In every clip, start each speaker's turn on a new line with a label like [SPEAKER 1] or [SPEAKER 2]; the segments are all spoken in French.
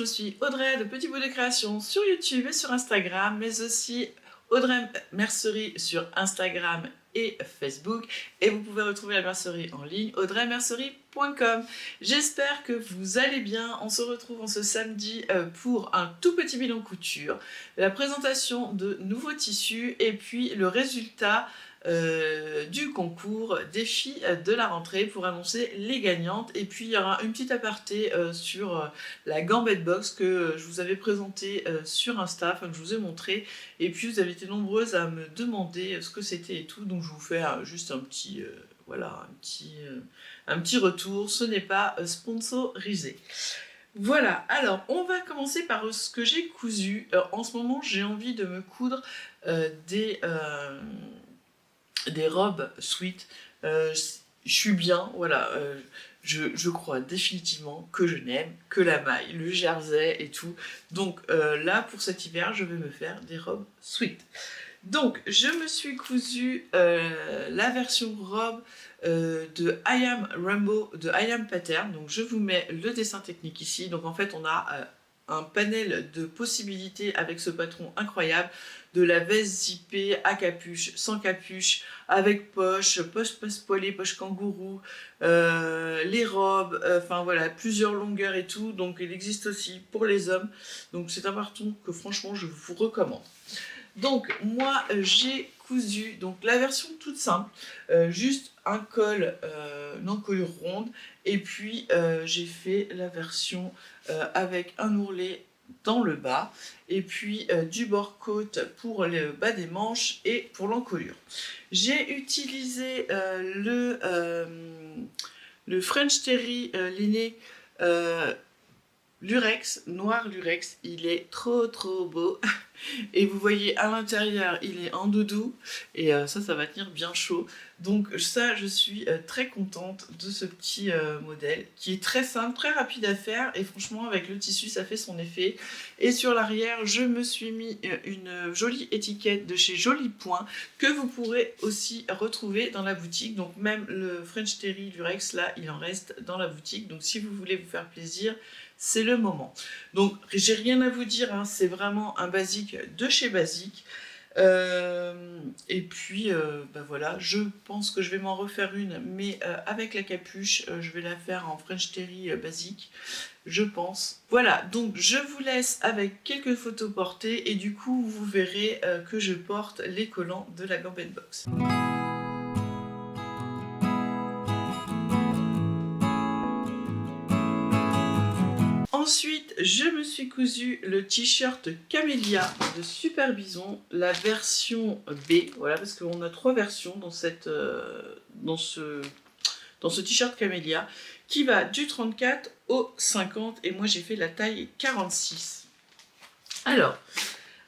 [SPEAKER 1] je suis Audrey de Petit Bout de Création sur YouTube et sur Instagram, mais aussi Audrey Mercerie sur Instagram et Facebook. Et vous pouvez retrouver la mercerie en ligne, audreymercerie.com. J'espère que vous allez bien. On se retrouve en ce samedi pour un tout petit bilan couture, la présentation de nouveaux tissus et puis le résultat du concours défi de la rentrée pour annoncer les gagnantes. Et puis il y aura une petite aparté sur la Gambette Box que je vous avais présentée sur Insta, enfin que je vous ai montré, et puis vous avez été nombreuses à me demander ce que c'était et tout, donc je vous fais juste un petit voilà, un petit retour. Ce n'est pas sponsorisé. Voilà, alors on va commencer par ce que j'ai cousu. En ce moment j'ai envie de me coudre des robes sweat. Je suis bien, voilà. Je crois définitivement que je n'aime que la maille, le jersey et tout. Donc là, pour cet hiver, je vais me faire des robes sweat. Donc, je me suis cousu la version robe de I Am Rainbow, de I Am Pattern. Donc, je vous mets le dessin technique ici. Donc, en fait, on a un panel de possibilités avec ce patron incroyable, de la veste zippée à capuche, sans capuche, avec poche poilée, poche kangourou, les robes, enfin voilà, plusieurs longueurs et tout. Donc il existe aussi pour les hommes. Donc c'est un patron que franchement je vous recommande. Donc moi j'ai cousu donc la version toute simple, juste un col, une encolure ronde, et puis j'ai fait la version avec un ourlet dans le bas, et puis du bord-côte pour le bas des manches et pour l'encolure. J'ai utilisé le French Terry Liné Lurex, noir Lurex, il est trop beau. Et vous voyez à l'intérieur, il est en doudou, et ça va tenir bien chaud. Donc ça, je suis très contente de ce petit modèle, qui est très simple, très rapide à faire, et franchement, avec le tissu, ça fait son effet. Et sur l'arrière, je me suis mis une jolie étiquette de chez Joli Point, que vous pourrez aussi retrouver dans la boutique. Donc même le French Terry Lurex, là, il en reste dans la boutique. Donc si vous voulez vous faire plaisir, c'est le moment. Donc j'ai rien à vous dire, hein, c'est vraiment un basique de chez Basique. Et puis voilà, je pense que je vais m'en refaire une, mais avec la capuche, je vais la faire en French Terry basique, je pense. Voilà, donc je vous laisse avec quelques photos portées, et du coup vous verrez que je porte les collants de la Gambette Box. Ensuite, je me suis cousu le t-shirt Camélia de Super Bison, la version B, voilà, parce qu'on a 3 versions dans ce t-shirt Camélia, qui va du 34 au 50, et moi j'ai fait la taille 46. Alors,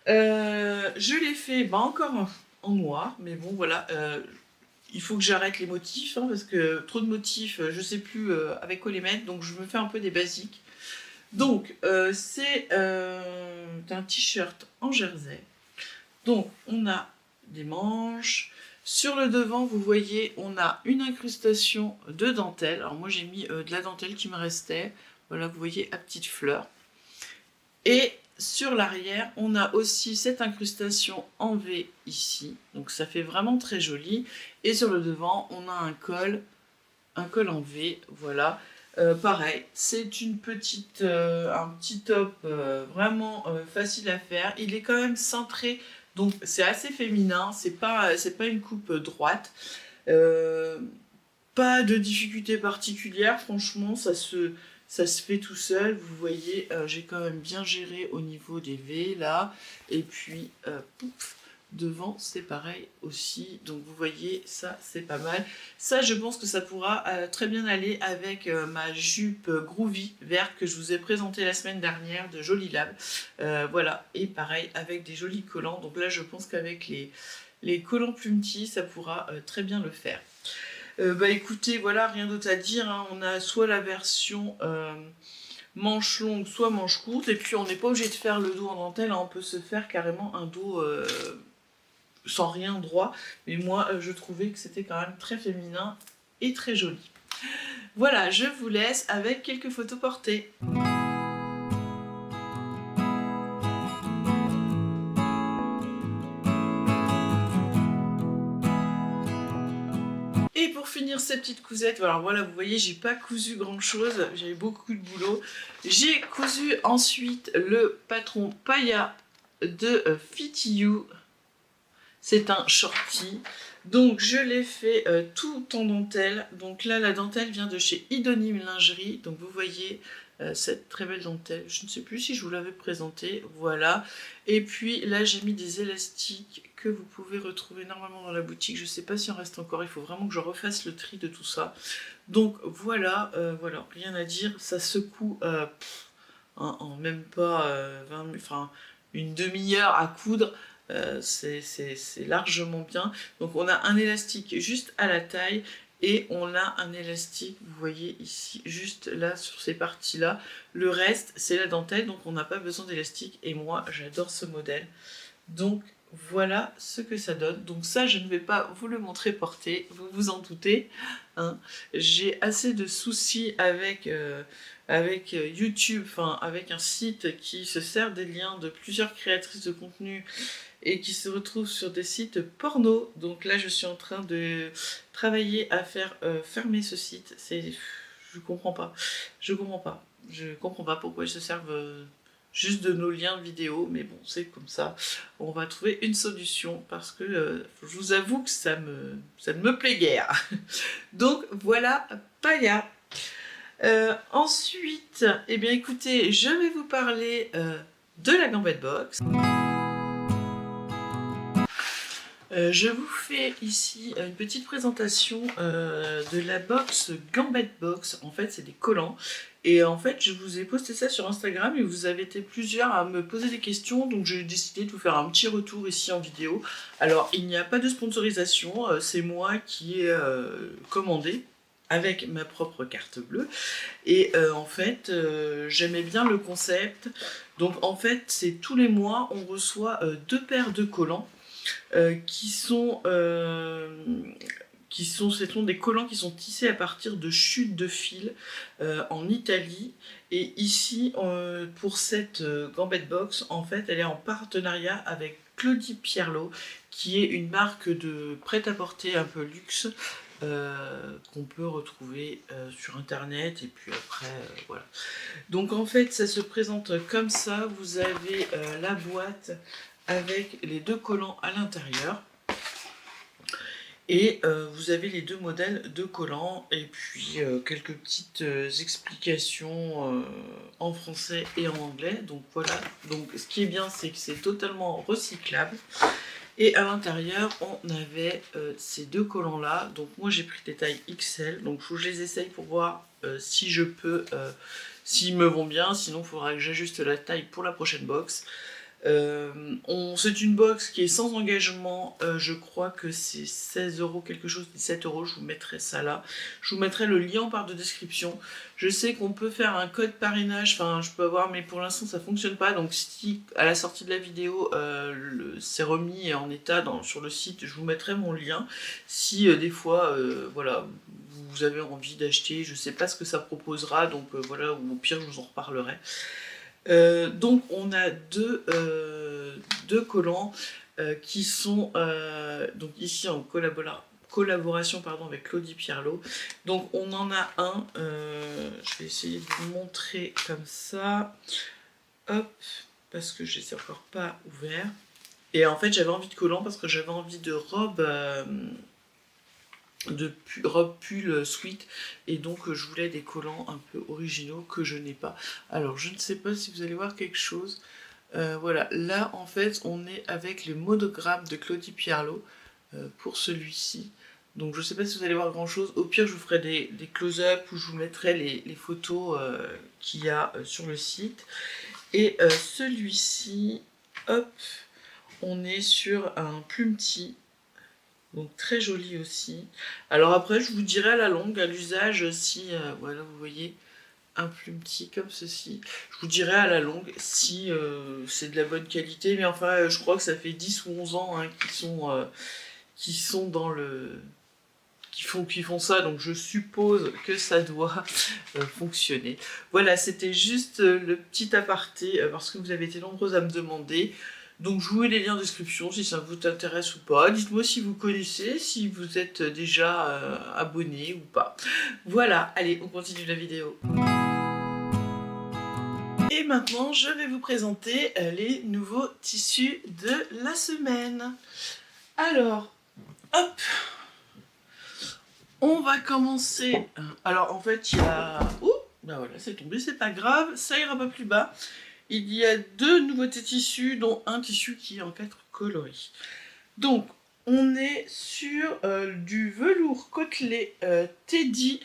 [SPEAKER 1] je l'ai fait encore en noir, mais bon voilà, il faut que j'arrête les motifs, hein, parce que trop de motifs, je sais plus avec quoi les mettre, donc je me fais un peu des basiques. Donc, c'est un t-shirt en jersey. Donc, on a des manches. Sur le devant, vous voyez, on a une incrustation de dentelle. Alors, moi, j'ai mis de la dentelle qui me restait. Voilà, vous voyez, à petites fleurs. Et sur l'arrière, on a aussi cette incrustation en V ici. Donc, ça fait vraiment très joli. Et sur le devant, on a un col en V, voilà. Pareil, c'est un petit top vraiment facile à faire. Il est quand même cintré, donc c'est assez féminin, c'est pas une coupe droite. Pas de difficulté particulière, franchement, ça se fait tout seul. Vous voyez, j'ai quand même bien géré au niveau des V là, et puis pouf, devant c'est pareil aussi, donc vous voyez, ça c'est pas mal. Ça, je pense que ça pourra très bien aller avec ma jupe groovy verte que je vous ai présentée la semaine dernière de Joli Lab. Voilà, et pareil avec des jolis collants. Donc là, je pense qu'avec les collants plus petits, ça pourra très bien le faire. Écoutez, voilà, rien d'autre à dire, hein. On a soit la version manche longue, soit manche courte, et puis on n'est pas obligé de faire le dos en dentelle, hein. On peut se faire carrément un dos sans rien droit, mais moi je trouvais que c'était quand même très féminin et très joli. Voilà, je vous laisse avec quelques photos portées. finir ces petites cousettes, alors voilà, vous voyez, j'ai pas cousu grand chose, j'avais beaucoup de boulot. J'ai cousu ensuite le patron Paya de Fit You. C'est un shorty. Donc je l'ai fait tout en dentelle. Donc là, la dentelle vient de chez Idonyme Lingerie. Donc vous voyez cette très belle dentelle. Je ne sais plus si je vous l'avais présentée. Voilà. Et puis là, j'ai mis des élastiques que vous pouvez retrouver normalement dans la boutique. Je ne sais pas s'il en reste encore. Il faut vraiment que je refasse le tri de tout ça. Donc voilà, voilà, rien à dire. Ça secoue en même pas 20, enfin, une demi-heure à coudre. C'est largement bien. Donc on a un élastique juste à la taille et on a un élastique, vous voyez ici, juste là sur ces parties-là. Le reste, c'est la dentelle, donc on n'a pas besoin d'élastique et moi, j'adore ce modèle. Donc voilà ce que ça donne. Donc ça, je ne vais pas vous le montrer porté, vous vous en doutez. Hein. J'ai assez de soucis avec YouTube, enfin avec un site qui se sert des liens de plusieurs créatrices de contenu et qui se retrouve sur des sites porno. Donc là, je suis en train de travailler à faire fermer ce site. Je comprends pas. Je comprends pas. Je comprends pas pourquoi ils se servent juste de nos liens vidéo. Mais bon, c'est comme ça. On va trouver une solution parce que je vous avoue que ça ne me plaît guère. Donc voilà, Paya. Ensuite, eh bien écoutez, je vais vous parler de la Gambette Box. Je vous fais ici une petite présentation de la box Gambette Box. En fait, c'est des collants. Et en fait, je vous ai posté ça sur Instagram et vous avez été plusieurs à me poser des questions. Donc, j'ai décidé de vous faire un petit retour ici en vidéo. Alors, il n'y a pas de sponsorisation. C'est moi qui ai commandé avec ma propre carte bleue. Et en fait, j'aimais bien le concept. Donc, en fait, c'est tous les mois, on reçoit 2 paires de collants. Ce sont des collants qui sont tissés à partir de chutes de fil en Italie. Et ici, pour cette Gambette Box, en fait, elle est en partenariat avec Claudie Pierlot, qui est une marque de prêt-à-porter un peu luxe qu'on peut retrouver sur internet. Et puis après, voilà. Donc en fait, ça se présente comme ça. Vous avez la boîte avec les 2 collants à l'intérieur et vous avez les 2 modèles de collants et puis quelques petites explications en français et en anglais. Donc voilà, donc ce qui est bien, c'est que c'est totalement recyclable et à l'intérieur on avait ces 2 collants là. Donc moi j'ai pris des tailles XL, donc il faut que je les essaye pour voir si je peux, s'ils me vont bien, sinon il faudra que j'ajuste la taille pour la prochaine box. C'est une box qui est sans engagement, je crois que c'est 16 € quelque chose, 17 €, je vous mettrai ça là. Je vous mettrai le lien en barre de description. Je sais qu'on peut faire un code parrainage, enfin je peux avoir, mais pour l'instant ça fonctionne pas. Donc si à la sortie de la vidéo c'est remis en état sur le site, je vous mettrai mon lien. Si des fois, voilà, vous avez envie d'acheter, je sais pas ce que ça proposera, donc voilà, ou au pire je vous en reparlerai. Donc on a deux collants qui sont donc ici en collaboration pardon, avec Claudie Pierlot. Donc on en a un, je vais essayer de vous montrer comme ça, hop, parce que je ne les ai encore pas ouverts. Et en fait j'avais envie de collants parce que j'avais envie de robe pull sweat et donc je voulais des collants un peu originaux que je n'ai pas. Alors je ne sais pas si vous allez voir quelque chose. Voilà, là en fait on est avec le monogramme de Claudie Pierlot pour celui-ci. Donc je ne sais pas si vous allez voir grand chose. Au pire je vous ferai des close-up où je vous mettrai les photos qu'il y a sur le site. Et celui-ci, hop, on est sur un plumetis. Donc très joli aussi. Alors après, je vous dirai à la longue, à l'usage, si, voilà, vous voyez, un plumetis comme ceci. Je vous dirai à la longue si c'est de la bonne qualité. Mais enfin, je crois que ça fait 10 ou 11 ans hein, qui sont dans le... qui font ça. Donc je suppose que ça doit fonctionner. Voilà, c'était juste le petit aparté, parce que vous avez été nombreux à me demander. Donc je vous mets les liens en description si ça vous intéresse ou pas. Dites-moi si vous connaissez, si vous êtes déjà abonné ou pas. Voilà, allez, on continue la vidéo. Et maintenant, je vais vous présenter les nouveaux tissus de la semaine. Alors, hop, on va commencer. Alors en fait, il y a... Ouh, ben voilà, c'est tombé, c'est pas grave, ça ira pas plus bas. Il y a 2 nouveautés tissus, dont un tissu qui est en 4 coloris. Donc, on est sur du velours côtelé Teddy,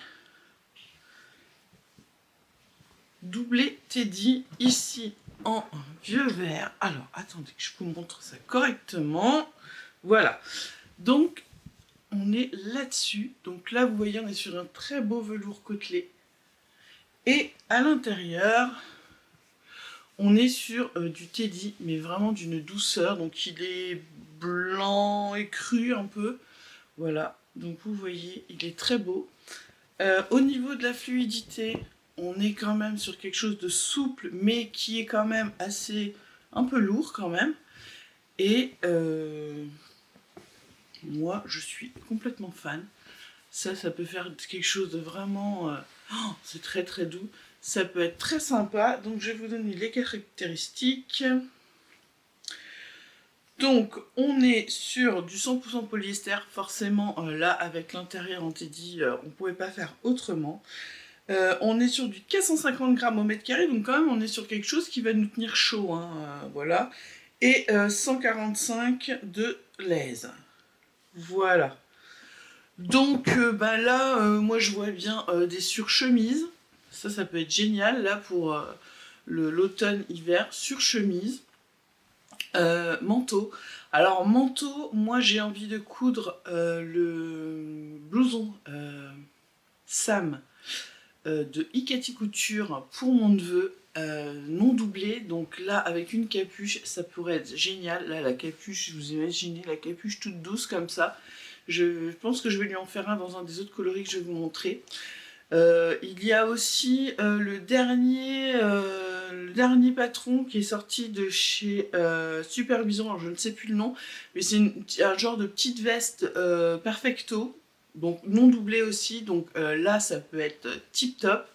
[SPEAKER 1] doublé Teddy, ici en vieux vert. Alors, attendez que je vous montre ça correctement. Voilà. Donc, on est là-dessus. Donc là, vous voyez, on est sur un très beau velours côtelé. Et à l'intérieur, on est sur du Teddy, mais vraiment d'une douceur. Donc il est blanc et cru un peu. Voilà, donc vous voyez, il est très beau. Au niveau de la fluidité, on est quand même sur quelque chose de souple, mais qui est quand même assez... un peu lourd quand même. Et moi, je suis complètement fan. Ça peut faire quelque chose de vraiment... oh, c'est très très doux. Ça peut être très sympa. Donc je vais vous donner les caractéristiques. Donc on est sur du 100% polyester. Forcément là avec l'intérieur en Teddy, on ne pouvait pas faire autrement. On est sur du 450 grammes au mètre carré. Donc quand même on est sur quelque chose qui va nous tenir chaud. Hein, voilà. Et 145 de l'aise. Voilà. Donc bah là, moi je vois bien des surchemises. Ça peut être génial là pour l'automne-hiver. Surchemise, manteau. Alors manteau, moi j'ai envie de coudre le blouson Sam de Ikati Couture pour mon neveu. Non doublé, donc là avec une capuche ça pourrait être génial. Là la capuche, vous imaginez la capuche toute douce comme ça. Je pense que je vais lui en faire un dans un des autres coloris que je vais vous montrer. Il y a aussi le dernier patron qui est sorti de chez Supervision, alors je ne sais plus le nom, mais c'est un genre de petite veste perfecto, donc non doublée aussi, donc là ça peut être tip top.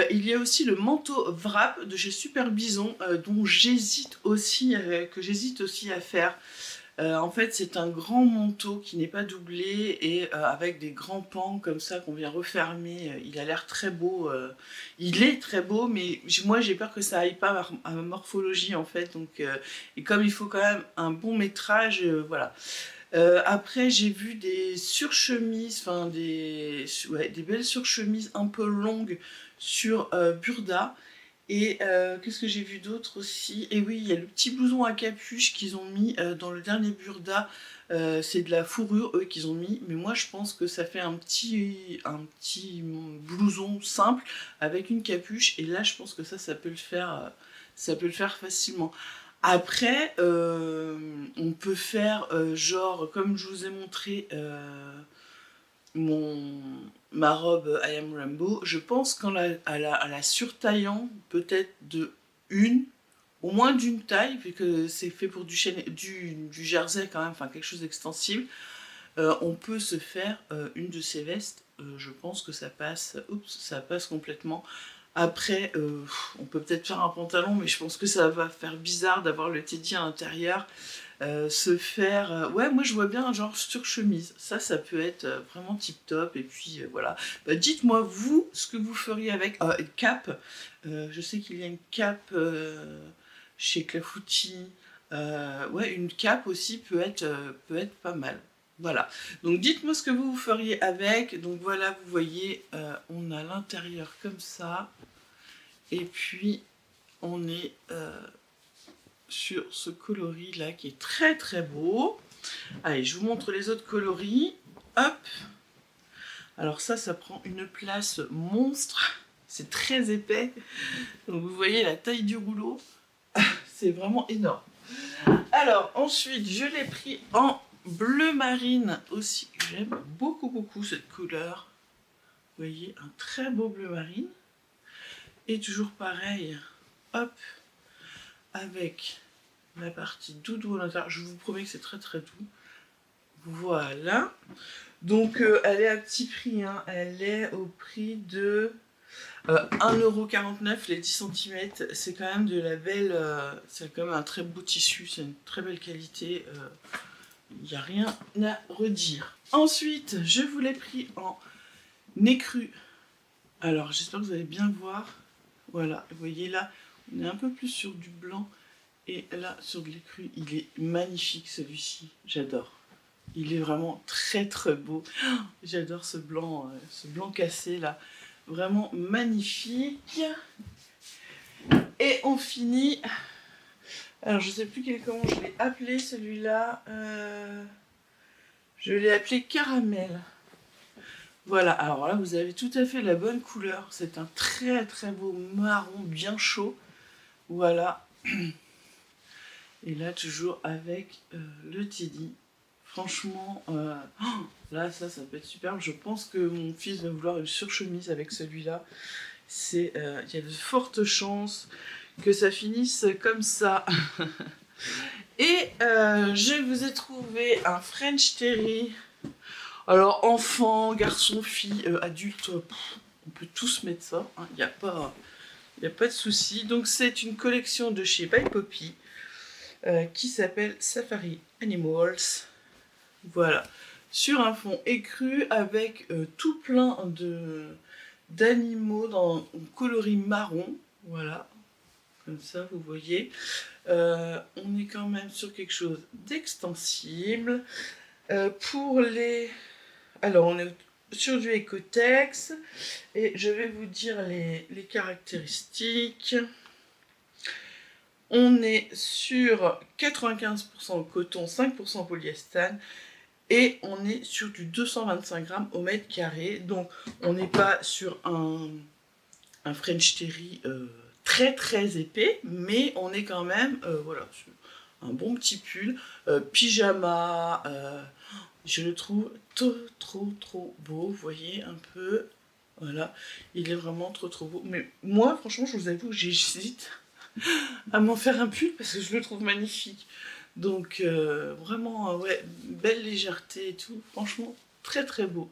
[SPEAKER 1] Il y a aussi le manteau Wrap de chez Super Bison, dont j'hésite aussi à faire. En fait, c'est un grand manteau qui n'est pas doublé et avec des grands pans comme ça qu'on vient refermer. Il a l'air très beau. Il est très beau, mais moi j'ai peur que ça aille pas à ma morphologie en fait. Donc, et comme il faut quand même un bon métrage, voilà. Après, j'ai vu des surchemises, enfin des belles surchemises un peu longues sur Burda. Et qu'est-ce que j'ai vu d'autre aussi? Et oui, il y a le petit blouson à capuche qu'ils ont mis dans le dernier Burda. C'est de la fourrure, eux, qu'ils ont mis. Mais moi, je pense que ça fait un petit blouson simple avec une capuche. Et là, je pense que ça peut le faire, ça peut le faire facilement. Après, on peut faire genre, comme je vous ai montré ma robe I Am Rainbow, je pense qu'en la surtaillant peut-être au moins d'une taille, vu que c'est fait pour du jersey quand même, enfin quelque chose d'extensible, on peut se faire une de ces vestes. Je pense que ça passe complètement. Après, on peut peut-être faire un pantalon, mais je pense que ça va faire bizarre d'avoir le Teddy à l'intérieur. Se faire... ouais, moi je vois bien un genre sur chemise. Ça peut être vraiment tip top. Et puis voilà. Bah, dites-moi vous ce que vous feriez avec une cape. Je sais qu'il y a une cape chez Clafoutis. Ouais, une cape aussi peut être pas mal. Voilà. Donc dites-moi ce que vous feriez avec. Donc voilà, vous voyez, on a l'intérieur comme ça. Et puis on est sur ce coloris là qui est très très beau. Allez, je vous montre les autres coloris. Hop. Alors ça prend une place monstre. C'est très épais. Donc vous voyez la taille du rouleau. C'est vraiment énorme. Alors ensuite, je l'ai pris en bleu marine aussi. J'aime beaucoup beaucoup cette couleur. Vous voyez, un très beau bleu marine. Et toujours pareil. Hop. Avec la partie doudou à l'intérieur. Je vous promets que c'est très très doux. Voilà. Donc elle est à petit prix, hein. Elle est au prix de 1,49 € les 10 cm. C'est quand même de la belle... c'est quand même un très beau tissu, c'est une très belle qualité. Il n'y a rien à redire. Ensuite, je vous l'ai pris en écru. Alors, j'espère que vous allez bien voir. Voilà, vous voyez là, on est un peu plus sur du blanc. Et là, sur de l'écru, il est magnifique celui-ci. J'adore. Il est vraiment très très beau. J'adore ce blanc cassé là. Vraiment magnifique. Et on finit. Alors, je sais plus comment je l'ai appelé celui-là. Je l'ai appelé caramel. Voilà, alors là, vous avez tout à fait la bonne couleur. C'est un très très beau marron bien chaud. Voilà. Et là, toujours avec le Teddy. Franchement, là, ça peut être superbe. Je pense que mon fils va vouloir une surchemise avec celui-là. Il y a de fortes chances que ça finisse comme ça. Et je vous ai trouvé un French Terry. Alors, enfant, garçon, fille, adulte, on peut tous mettre ça. Il n'y a pas de souci. Donc, c'est une collection de chez By Poppy qui s'appelle Safari Animals. Voilà. Sur un fond écru avec tout plein d'animaux dans un coloris marron. Voilà. Comme ça, vous voyez. On est quand même sur quelque chose d'extensible. Pour les... Alors, on est sur du Ecotex. Et je vais vous dire les caractéristiques. On est sur 95% coton, 5% polyestane. Et on est sur du 225 grammes au mètre carré. Donc, on n'est pas sur un French Terry très très épais, mais on est quand même voilà, sur un bon petit pull, pyjama. Je le trouve trop beau, vous voyez un peu. Voilà, il est vraiment trop beau. Mais moi, franchement, je vous avoue que j'hésite à m'en faire un pull parce que je le trouve magnifique. Donc vraiment, ouais, belle légèreté et tout. Franchement, très très beau.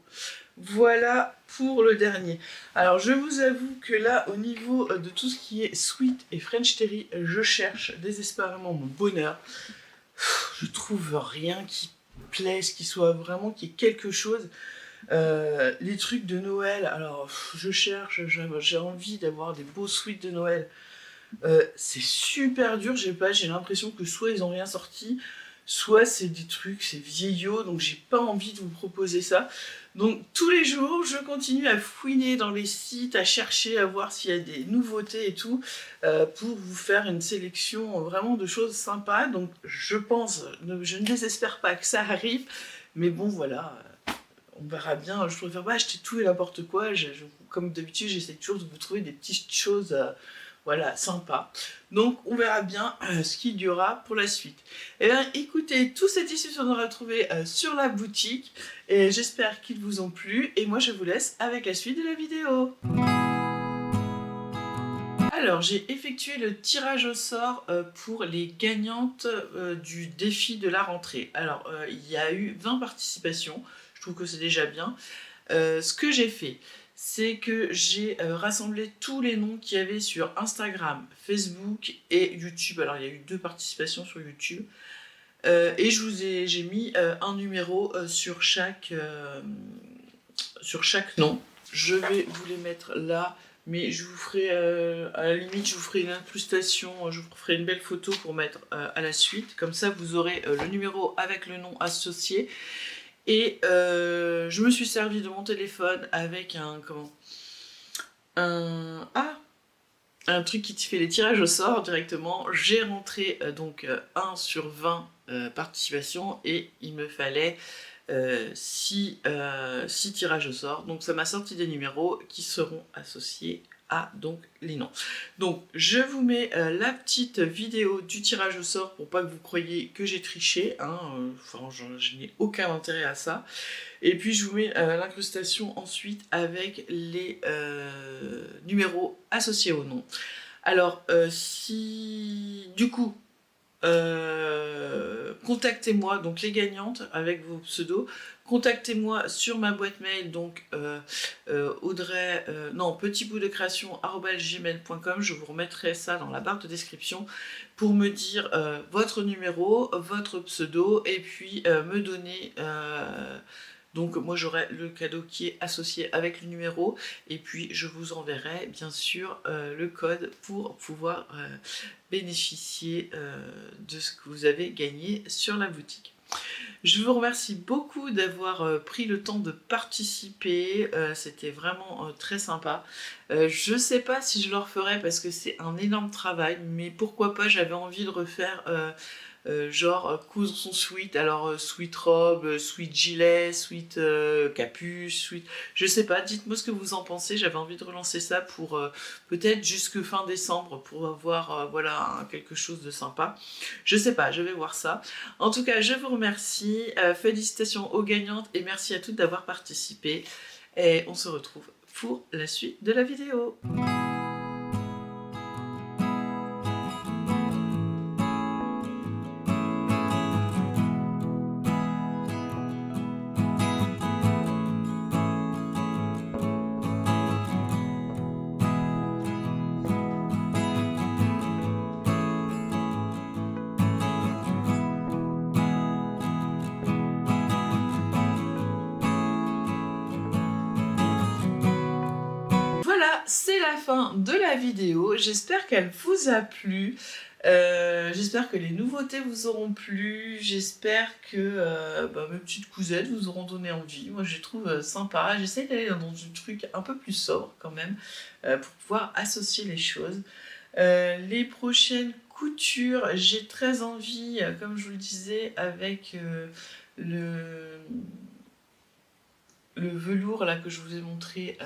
[SPEAKER 1] Voilà pour le dernier. Alors je vous avoue que là, au niveau de tout ce qui est sweet et French Terry, je cherche désespérément mon bonheur. Je trouve rien qui plaise, qui soit vraiment, qui est quelque chose. Les trucs de Noël, alors je cherche, j'ai envie d'avoir des beaux sweets de Noël. C'est super dur, j'ai l'impression que soit ils ont rien sorti, soit c'est des trucs, c'est vieillot, donc j'ai pas envie de vous proposer ça. Donc tous les jours, je continue à fouiner dans les sites, à chercher, à voir s'il y a des nouveautés et tout, pour vous faire une sélection vraiment de choses sympas. Donc je pense, je ne désespère pas que ça arrive, mais bon voilà, on verra bien. Je préfère pas acheter tout et n'importe quoi. Comme d'habitude, j'essaie toujours de vous trouver des petites choses voilà, sympa. Donc, on verra bien ce qu'il y aura pour la suite. Et bien, écoutez, tous ces tissus sont retrouvés sur la boutique. Et j'espère qu'ils vous ont plu. Et moi, je vous laisse avec la suite de la vidéo. Alors, j'ai effectué le tirage au sort pour les gagnantes du défi de la rentrée. Alors, il y a eu 20 participations. Je trouve que c'est déjà bien. Ce que j'ai fait, c'est que j'ai rassemblé tous les noms qu'il y avait sur Instagram, Facebook et YouTube. Alors il y a eu 2 participations sur YouTube. Et j'ai mis un numéro sur chaque nom. Je vais vous les mettre là, mais je vous ferai, à la limite, je vous ferai une incrustation, je vous ferai une belle photo pour mettre à la suite. Comme ça, vous aurez le numéro avec le nom associé. Et je me suis servi de mon téléphone avec un truc qui te fait les tirages au sort directement. J'ai rentré donc 1 sur 20 participations et il me fallait 6 tirages au sort. Donc ça m'a sorti des numéros qui seront associés à donc les noms. Donc je vous mets la petite vidéo du tirage au sort pour pas que vous croyiez que j'ai triché, hein, je n'ai aucun intérêt à ça. Et puis je vous mets l'incrustation ensuite avec les numéros associés au nom. Alors si du coup contactez-moi, donc les gagnantes avec vos pseudos, contactez-moi sur ma boîte mail, donc Audrey, petitboutdecréation@gmail.com. Je vous remettrai ça dans la barre de description pour me dire votre numéro, votre pseudo, et puis me donner... donc moi j'aurai le cadeau qui est associé avec le numéro, et puis je vous enverrai bien sûr le code pour pouvoir bénéficier de ce que vous avez gagné sur la boutique. Je vous remercie beaucoup d'avoir pris le temps de participer, c'était vraiment très sympa. Je sais pas si je le referai parce que c'est un énorme travail, mais pourquoi pas, j'avais envie de refaire genre coudre son sweat, alors sweat robe, sweat gilet, sweat capuche, sweat... Je sais pas, dites-moi ce que vous en pensez, j'avais envie de relancer ça pour peut-être jusque fin décembre pour avoir voilà, quelque chose de sympa. Je sais pas, je vais voir ça. En tout cas, je vous remercie, félicitations aux gagnantes et merci à toutes d'avoir participé. Et on se retrouve pour la suite de la vidéo. Voilà, c'est la fin de la vidéo. J'espère qu'elle vous a plu. J'espère que les nouveautés vous auront plu. J'espère que mes petites cousettes vous auront donné envie. Moi, je les trouve sympa. J'essaie d'aller dans un truc un peu plus sobre quand même pour pouvoir associer les choses. Les prochaines coutures, j'ai très envie, comme je vous le disais, avec le velours là que je vous ai montré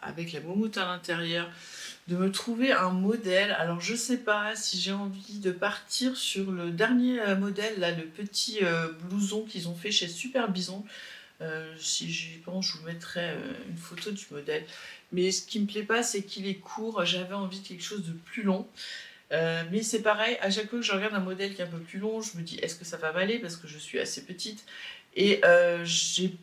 [SPEAKER 1] avec la moumoute à l'intérieur, de me trouver un modèle. Alors je sais pas si j'ai envie de partir sur le dernier modèle là, le petit blouson qu'ils ont fait chez Super Bison. Si j'y pense, je vous mettrai une photo du modèle. Mais ce qui me plaît pas, c'est qu'il est court. J'avais envie de quelque chose de plus long. Mais c'est pareil, à chaque fois que je regarde un modèle qui est un peu plus long, je me dis est-ce que ça va m'aller parce que je suis assez petite. Et j'ai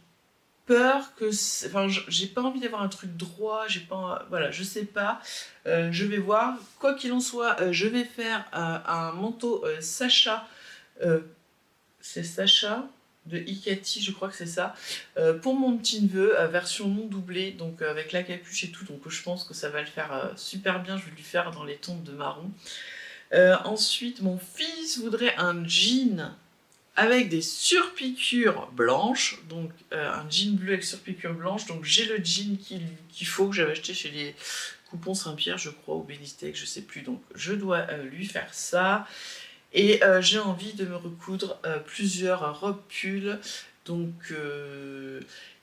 [SPEAKER 1] peur que... Enfin, j'ai pas envie d'avoir un truc droit, j'ai pas... Voilà, je sais pas. Je vais voir. Quoi qu'il en soit, je vais faire un manteau Sacha. C'est Sacha de Ikati, je crois que c'est ça. Pour mon petit-neveu, version non doublée, donc avec la capuche et tout. Donc je pense que ça va le faire super bien. Je vais lui faire dans les tons de marron. Ensuite, mon fils voudrait un jean avec des surpiqûres blanches, donc un jean bleu avec surpiqûres blanches, donc j'ai le jean qu'il faut, que j'avais acheté chez les Coupons Saint-Pierre, je crois, ou Benistec, je sais plus, donc je dois lui faire ça, et j'ai envie de me recoudre plusieurs robes pulls, donc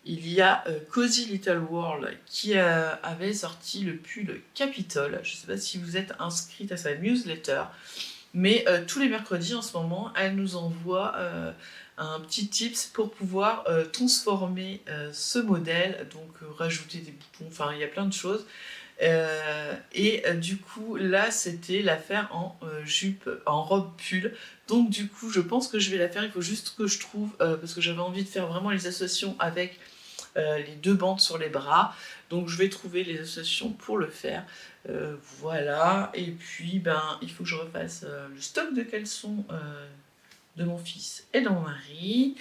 [SPEAKER 1] il y a Cozy Little World qui avait sorti le pull Capitol, je sais pas si vous êtes inscrite à sa newsletter, mais tous les mercredis en ce moment, elle nous envoie un petit tips pour pouvoir transformer ce modèle, donc rajouter des boutons, enfin il y a plein de choses. Du coup, là, c'était la faire en jupe, en robe pull. Donc du coup, je pense que je vais la faire. Il faut juste que je trouve, parce que j'avais envie de faire vraiment les associations avec les deux bandes sur les bras. Donc je vais trouver les associations pour le faire. Voilà, et puis il faut que je refasse le stock de caleçons de mon fils et de mon mari,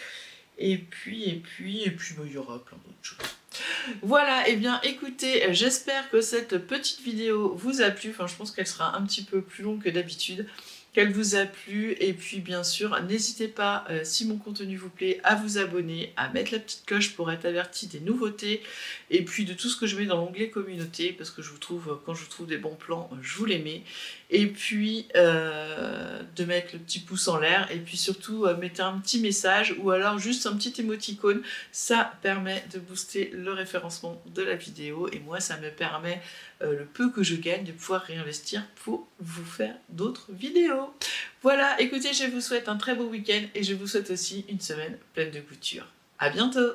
[SPEAKER 1] et puis il y aura plein d'autres choses. Voilà, et bien écoutez, j'espère que cette petite vidéo vous a plu, enfin je pense qu'elle sera un petit peu plus longue que d'habitude, qu'elle vous a plu, et puis bien sûr n'hésitez pas, si mon contenu vous plaît, à vous abonner, à mettre la petite cloche pour être averti des nouveautés, et puis de tout ce que je mets dans l'onglet communauté, parce que je vous trouve, quand je trouve des bons plans, je vous les mets, et puis de mettre le petit pouce en l'air, et puis surtout mettez un petit message, ou alors juste un petit émoticône, ça permet de booster le référencement de la vidéo, et moi ça me permet le peu que je gagne de pouvoir réinvestir pour vous faire d'autres vidéos. Voilà, écoutez, je vous souhaite un très beau week-end et je vous souhaite aussi une semaine pleine de couture. À bientôt!